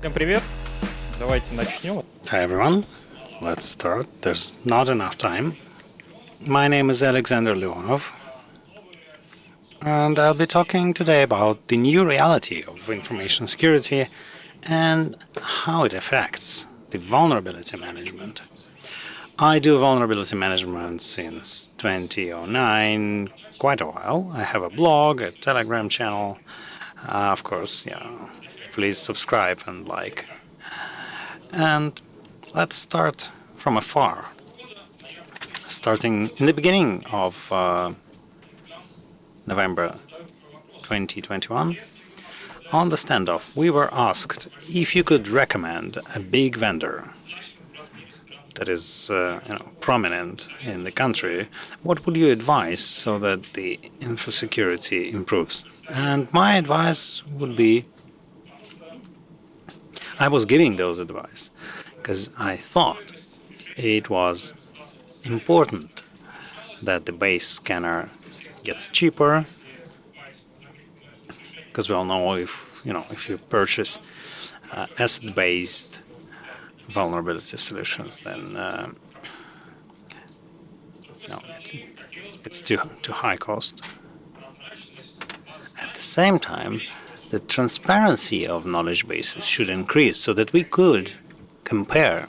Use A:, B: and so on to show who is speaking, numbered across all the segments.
A: Всем привет! Давайте начнем.
B: Hi everyone, let's start. There's not enough time. My name is Alexander Leonov, and I'll be talking today about the new reality of information security and how it affects the vulnerability management. I do vulnerability management since 2009, quite a while. I have a blog, a Telegram channel. Of course, please subscribe and like. And let's start from afar. Starting in the beginning of November 2021, on the standoff, we were asked if you could recommend a big vendor that is prominent in the country, what would you advise so that the info security improves? And my advice would be, I was giving those advice because I thought it was important that the base scanner gets cheaper, because we all know if you purchase asset-based vulnerability solutions, then it's too high cost. At the same time, the transparency of knowledge bases should increase so that we could compare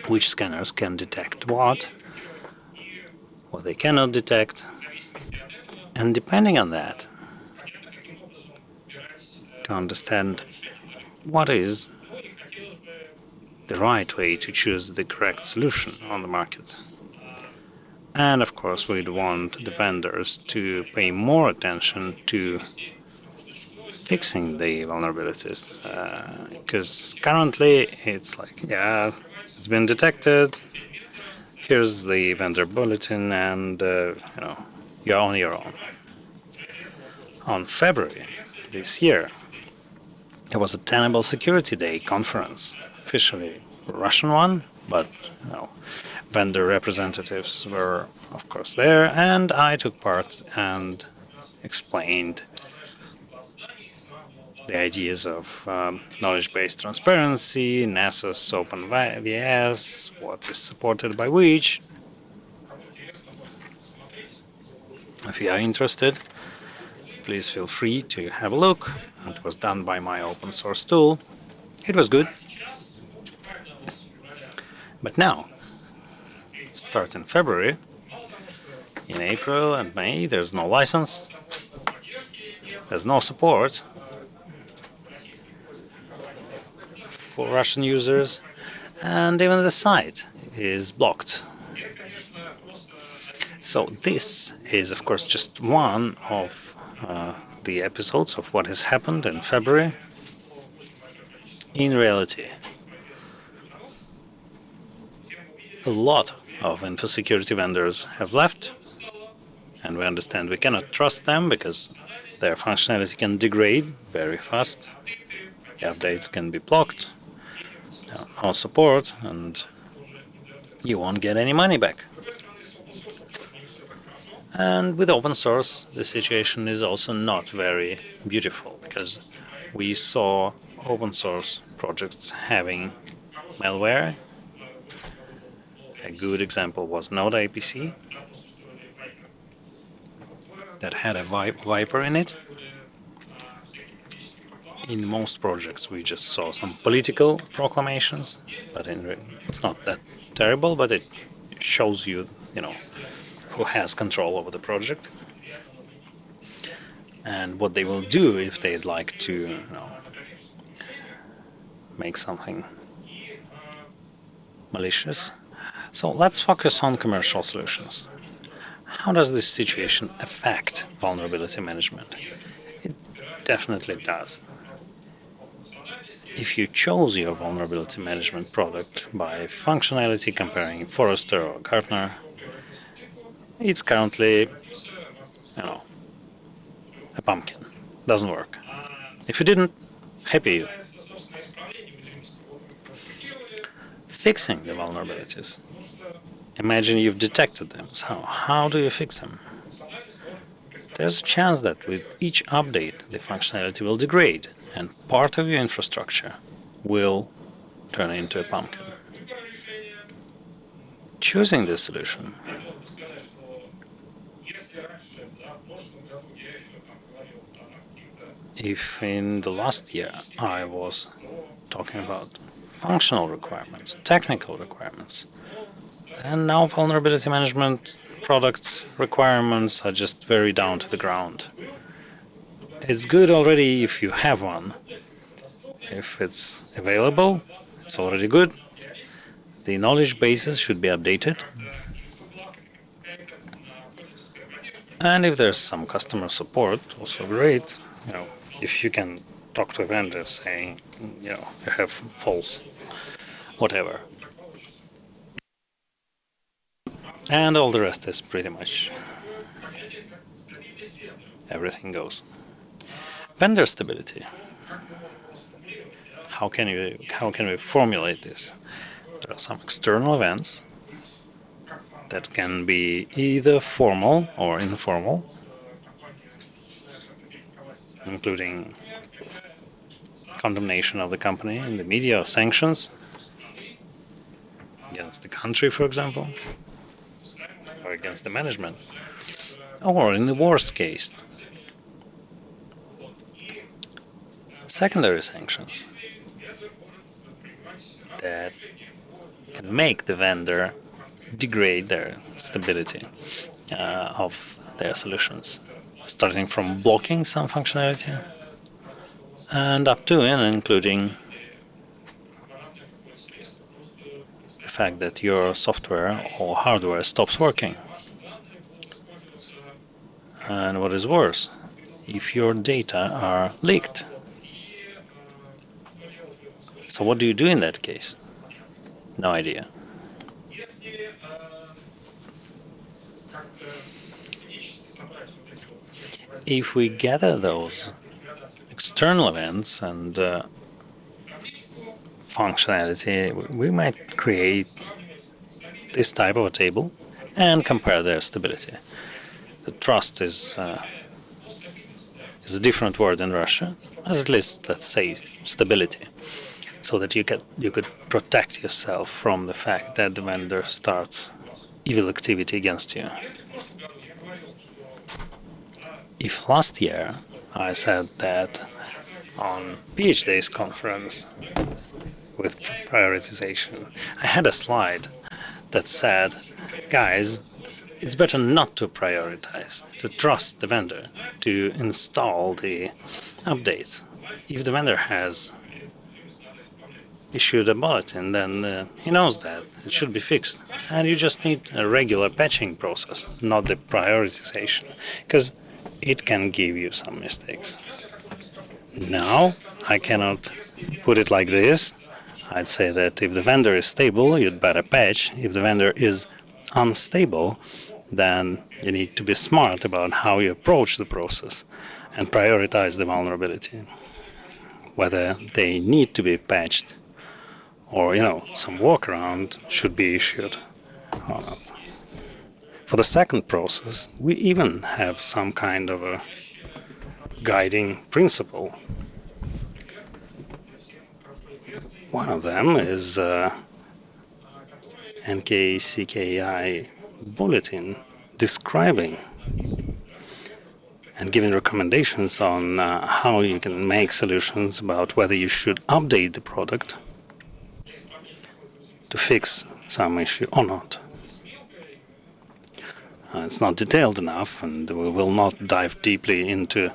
B: which scanners can detect what they cannot detect, and depending on that, to understand what is the right way to choose the correct solution on the market. And of course, we'd want the vendors to pay more attention to fixing the vulnerabilities, because currently it's like, it's been detected, here's the vendor bulletin, and you're on your own. On February this year, there was a Tenable Security Day conference, officially a Russian one, but vendor representatives were of course there, and I took part and explained the ideas of knowledge-based transparency, NASA's OpenVS, what is supported by which. If you are interested, please feel free to have a look. It was done by my open source tool. It was good. But now, start in February, in April and May, there's no license, there's no support for Russian users, and even the site is blocked. So this is, of course, just one of the episodes of what has happened in February. In reality, a lot of info security vendors have left, and we understand we cannot trust them because their functionality can degrade very fast. The updates can be blocked, no support, and you won't get any money back. And with open source, the situation is also not very beautiful, because we saw open source projects having malware. A good example was Node APC that had a Viper in it. In most projects, we just saw some political proclamations, but it's not that terrible, but it shows you, who has control over the project and what they will do if they'd like to, make something malicious. So let's focus on commercial solutions. How does this situation affect vulnerability management? It definitely does. If you chose your vulnerability management product by functionality comparing Forrester or Gartner, it's currently, a pumpkin. Doesn't work. If you didn't, happy you. Fixing the vulnerabilities. Imagine you've detected them. So how do you fix them? There's a chance that with each update the functionality will degrade, and part of your infrastructure will turn into a pumpkin. Choosing this solution if in the last year I was talking about functional requirements, technical requirements, and now vulnerability management product requirements are just very down to the ground. It's good already if you have one. If it's available, it's already good. The knowledge bases should be updated. And if there's some customer support, also great. If you can talk to a vendor saying, you have false, whatever. And all the rest is pretty much everything goes. Vendor stability. How can we formulate this? There are some external events that can be either formal or informal, including condemnation of the company in the media or sanctions against the country, for example, or against the management, or in the worst case, secondary sanctions that can make the vendor degrade their stability of their solutions, starting from blocking some functionality and up to and including the fact that your software or hardware stops working. And what is worse, if your data are leaked. So what do you do in that case? No idea. If we gather those external events and functionality, we might create this type of a table and compare their stability. The trust is a different word in Russia, but at least let's say stability, so that you could protect yourself from the fact that the vendor starts evil activity against you. If last year I said that on PhD's conference with prioritization, I had a slide that said, guys, it's better not to prioritize, to trust the vendor, to install the updates. If the vendor has issued a bulletin, then he knows that it should be fixed. And you just need a regular patching process, not the prioritization, because it can give you some mistakes. Now, I cannot put it like this. I'd say that if the vendor is stable, you'd better patch. If the vendor is unstable, then you need to be smart about how you approach the process and prioritize the vulnerability, whether they need to be patched or, some workaround should be issued or not. For the second process, we even have some kind of a guiding principle. One of them is NKCKI bulletin describing and giving recommendations on how you can make solutions about whether you should update the product to fix some issue or not. It's not detailed enough, and we will not dive deeply into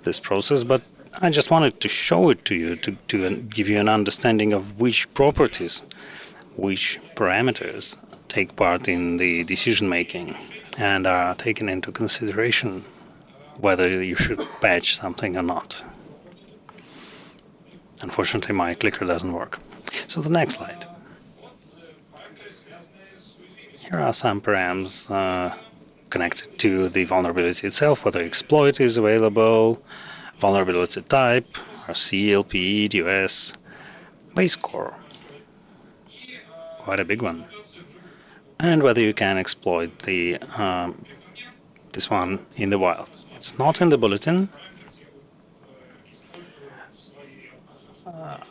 B: this process, but I just wanted to show it to you to give you an understanding of which properties, which parameters take part in the decision making and are taken into consideration whether you should patch something or not. Unfortunately, my clicker doesn't work. So the next slide. Here are some params connected to the vulnerability itself, whether exploit is available, vulnerability type, RC, LPE, DOS, base core, quite a big one, and whether you can exploit the this one in the wild. It's not in the bulletin,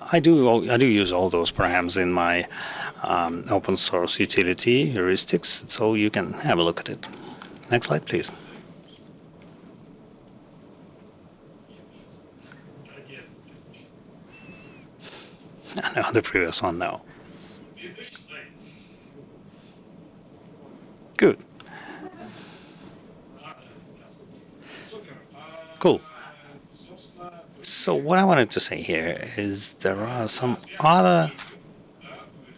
B: I do use all those programs in my open source utility heuristics, so you can have a look at it. Next slide, please. No, the previous one, no. Good. Cool. So what I wanted to say here is there are some other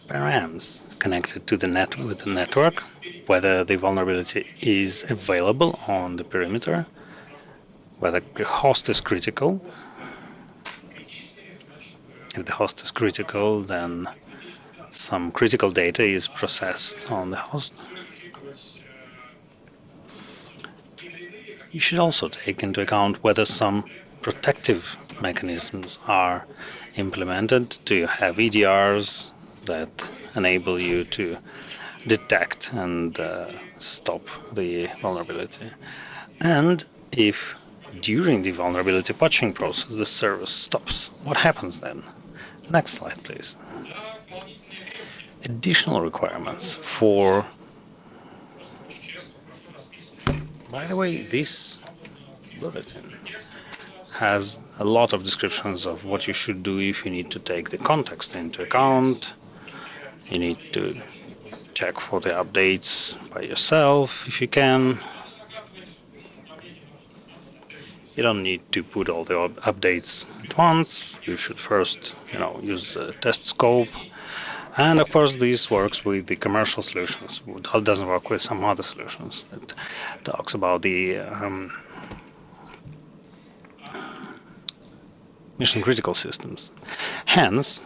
B: params connected to the with the network, whether the vulnerability is available on the perimeter, whether the host is critical. If the host is critical, then some critical data is processed on the host. You should also take into account whether some protective mechanisms are implemented. Do you have EDRs that enable you to detect and stop the vulnerability? And if during the vulnerability patching process the service stops, what happens then? Next slide, please. Additional requirements for... By the way, this bulletin has a lot of descriptions of what you should do if you need to take the context into account. You need to check for the updates by yourself if you can. You don't need to put all the updates at once. You should first, use the test scope. And of course, this works with the commercial solutions. It doesn't work with some other solutions. It talks about the mission-critical systems. Hence,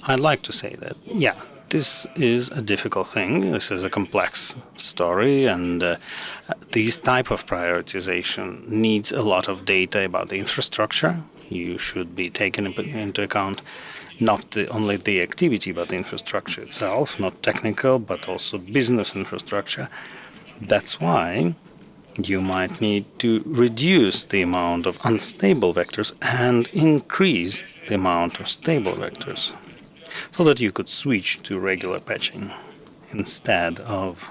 B: I'd like to say that, yeah, this is a difficult thing. This is a complex story, and this type of prioritization needs a lot of data about the infrastructure. You should be taken into account not only the activity, but the infrastructure itself, not technical, but also business infrastructure. That's why you might need to reduce the amount of unstable vectors and increase the amount of stable vectors, so that you could switch to regular patching instead of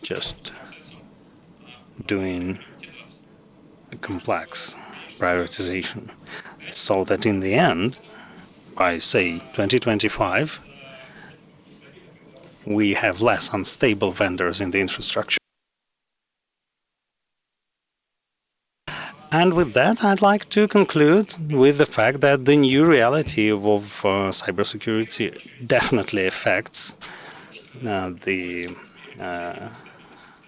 B: just doing a complex prioritization, so that in the end, by say 2025, we have less unstable vendors in the infrastructure. And with that, I'd like to conclude with the fact that the new reality of cybersecurity definitely affects the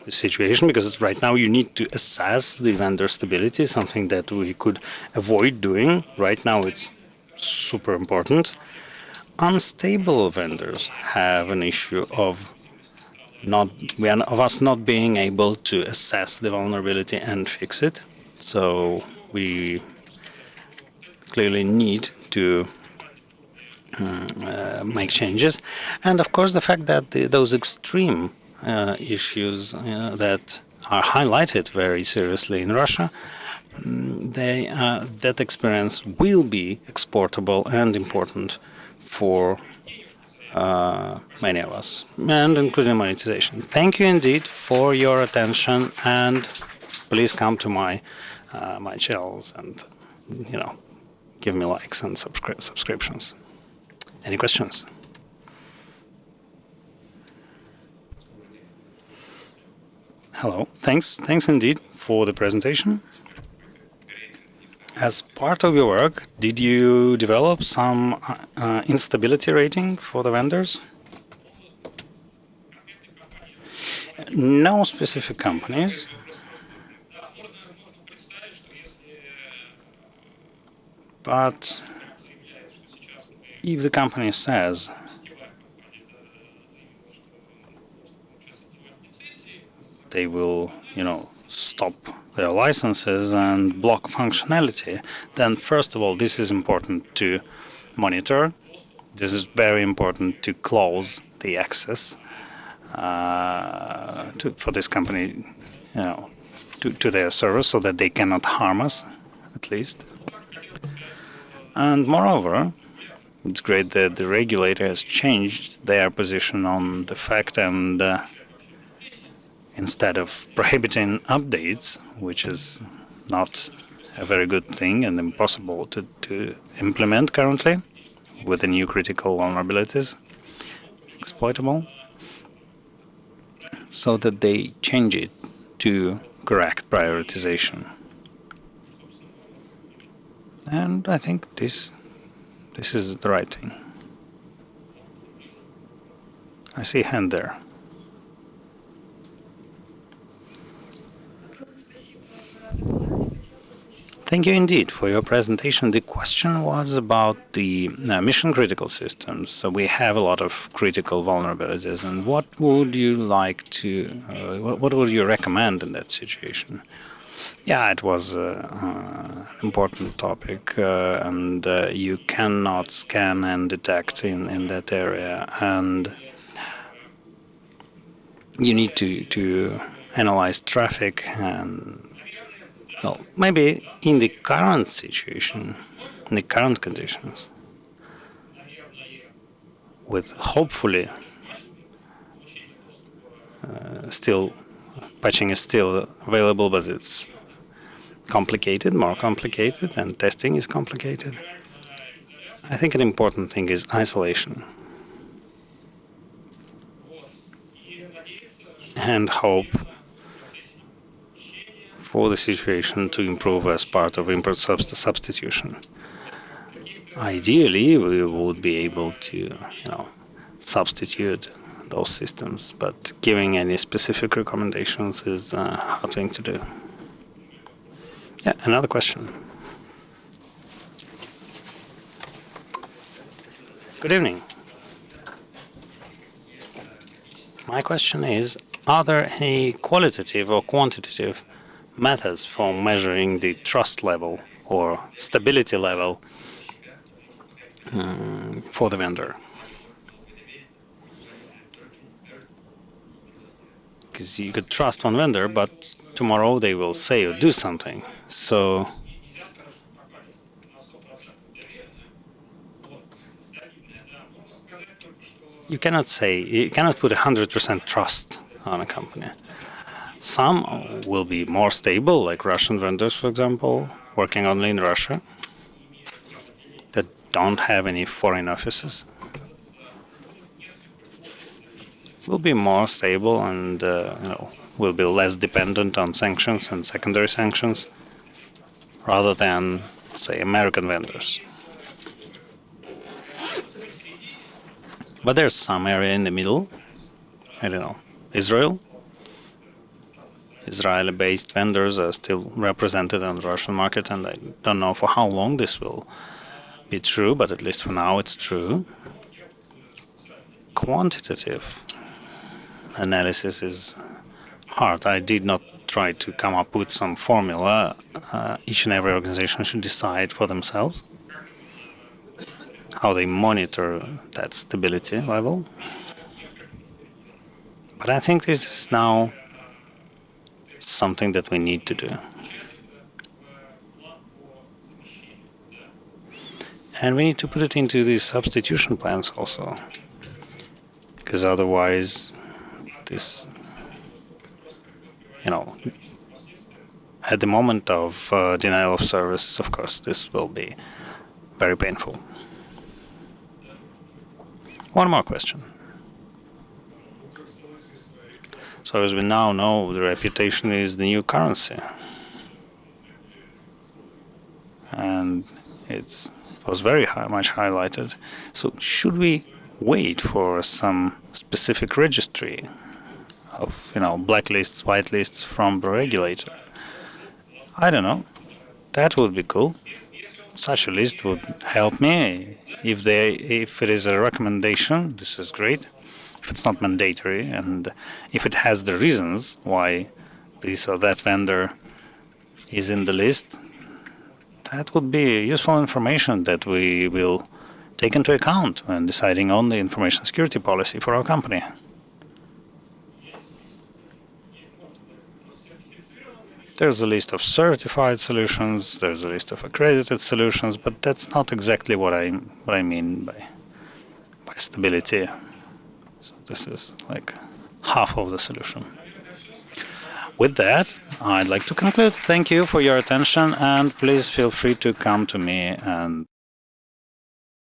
B: situation, because right now you need to assess the vendor stability, something that we could avoid doing. Right now it's super important. Unstable vendors have an issue of us not being able to assess the vulnerability and fix it. So we clearly need to make changes. And of course, the fact that those extreme issues that are highlighted very seriously in Russia, that experience will be exportable and important for many of us, and including monetization. Thank you indeed for your attention, and please come to my channels and give me likes and subscriptions. Any questions? Hello. Thanks indeed for the presentation. As part of your work, did you develop some instability rating for the vendors? No specific companies. But if the company says they will, stop their licenses and block functionality, then first of all, this is important to monitor. This is very important to close the access for this company, to their servers, so that they cannot harm us, at least. And moreover, it's great that the regulator has changed their position on the fact, and instead of prohibiting updates, which is not a very good thing and impossible to implement currently with the new critical vulnerabilities exploitable, so that they change it to correct prioritization. And I think this is the right thing. I see a hand there. Thank you indeed for your presentation. The question was about the mission-critical systems. So we have a lot of critical vulnerabilities, and what would you like to, what would you recommend in that situation? Yeah, it was an important topic, and you cannot scan and detect in that area, and you need to analyze traffic. And well, maybe in the current situation, in the current conditions, with hopefully still patching is still available, but it's complicated, more complicated, and testing is complicated. I think an important thing is isolation and hope for the situation to improve as part of import substitution. Ideally, we would be able to, substitute those systems, but giving any specific recommendations is a hard thing to do. Yeah, another question. Good evening. My question is, are there any qualitative or quantitative methods for measuring the trust level or stability level for the vendor? Because you could trust one vendor, but tomorrow they will say or do something. So you cannot put 100% trust on a company. Some will be more stable, like Russian vendors, for example, working only in Russia, that don't have any foreign offices. Will be more stable and will be less dependent on sanctions and secondary sanctions rather than, say, American vendors. But there's some area in the middle. I don't know. Israeli-based vendors are still represented on the Russian market, and I don't know for how long this will be true, but at least for now it's true. Quantitative analysis is hard. I did not try to come up with some formula. Each and every organization should decide for themselves how they monitor that stability level. But I think this is now something that we need to do. And we need to put it into these substitution plans also, because otherwise this, at the moment of denial of service, of course, this will be very painful. One more question. So as we now know, the reputation is the new currency. And it was very much highlighted. So should we wait for some specific registry of, blacklists, whitelists from the regulator? I don't know. That would be cool. Such a list would help me. If it is a recommendation, this is great. If it's not mandatory, and if it has the reasons why this or that vendor is in the list, that would be useful information that we will take into account when deciding on the information security policy for our company. There's a list of certified solutions, there's a list of accredited solutions, but that's not exactly what I mean by stability. So this is like half of the solution. With that, I'd like to conclude. Thank you for your attention, and please feel free to come to me and